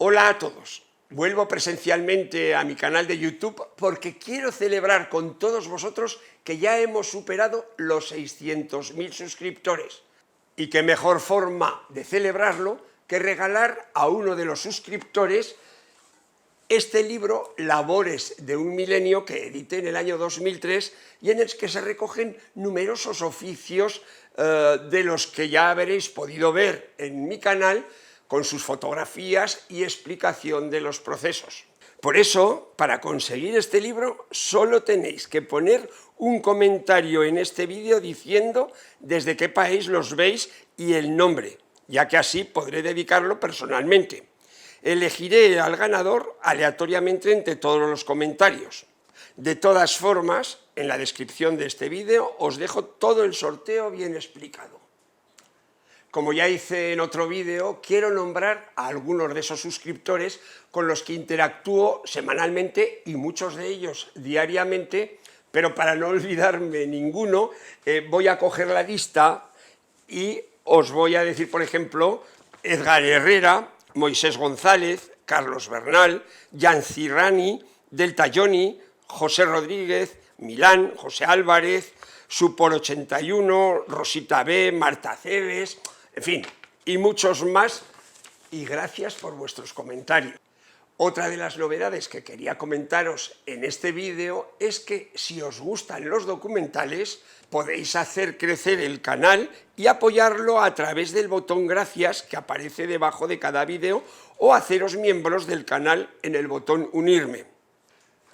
Hola a todos. Vuelvo presencialmente a mi canal de YouTube porque quiero celebrar con todos vosotros que ya hemos superado los 600.000 suscriptores. Y qué mejor forma de celebrarlo que regalar a uno de los suscriptores este libro, Labores de un milenio, que edité en el año 2003 y en el que se recogen numerosos oficios de los que ya habréis podido ver en mi canal, con sus fotografías y explicación de los procesos. Por eso, para conseguir este libro, solo tenéis que poner un comentario en este vídeo diciendo desde qué país los veis y el nombre, ya que así podré dedicarlo personalmente. Elegiré al ganador aleatoriamente entre todos los comentarios. De todas formas, en la descripción de este vídeo os dejo todo el sorteo bien explicado. Como ya hice en otro vídeo, quiero nombrar a algunos de esos suscriptores con los que interactúo semanalmente y muchos de ellos diariamente, pero para no olvidarme ninguno, voy a coger la lista y os voy a decir, por ejemplo, Edgar Herrera, Moisés González, Carlos Bernal, Yancy Rani, Delta Johnny, José Rodríguez, Milán, José Álvarez, Supor81, Rosita B, Marta Cebes, en fin, y muchos más, y gracias por vuestros comentarios. Otra de las novedades que quería comentaros en este vídeo es que si os gustan los documentales podéis hacer crecer el canal y apoyarlo a través del botón gracias que aparece debajo de cada vídeo o haceros miembros del canal en el botón unirme.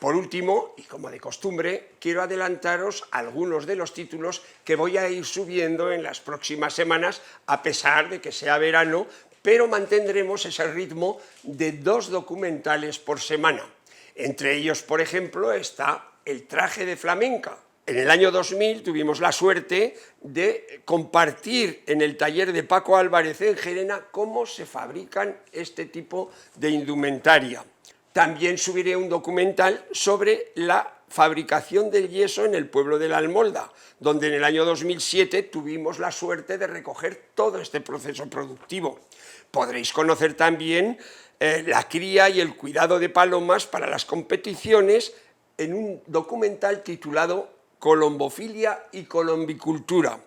Por último, y como de costumbre, quiero adelantaros algunos de los títulos que voy a ir subiendo en las próximas semanas, a pesar de que sea verano, pero mantendremos ese ritmo de 2 documentales por semana. Entre ellos, por ejemplo, está El traje de flamenca. En el año 2000 tuvimos la suerte de compartir en el taller de Paco Álvarez en Gerena cómo se fabrican este tipo de indumentaria. También subiré un documental sobre la fabricación del yeso en el pueblo de La Almolda, donde en el año 2007 tuvimos la suerte de recoger todo este proceso productivo. Podréis conocer también la cría y el cuidado de palomas para las competiciones en un documental titulado Colombofilia y colombicultura.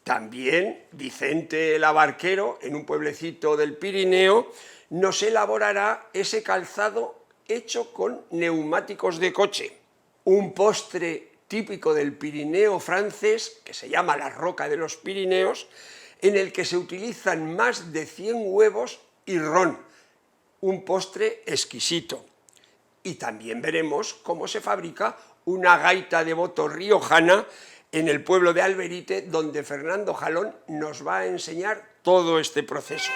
También Vicente el Abarquero, en un pueblecito del Pirineo, nos elaborará ese calzado hecho con neumáticos de coche. Un postre típico del Pirineo francés, que se llama la Roca de los Pirineos, en el que se utilizan más de 100 huevos y ron. Un postre exquisito. Y también veremos cómo se fabrica una gaita de boto riojana en el pueblo de Alberite, donde Fernando Jalón nos va a enseñar todo este proceso.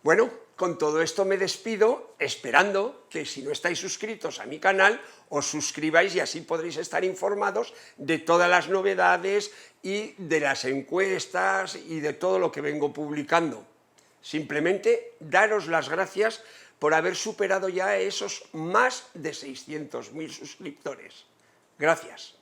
Bueno, con todo esto me despido, esperando que si no estáis suscritos a mi canal, os suscribáis y así podréis estar informados de todas las novedades y de las encuestas y de todo lo que vengo publicando. Simplemente daros las gracias por haber superado ya esos más de 600.000 suscriptores. Gracias.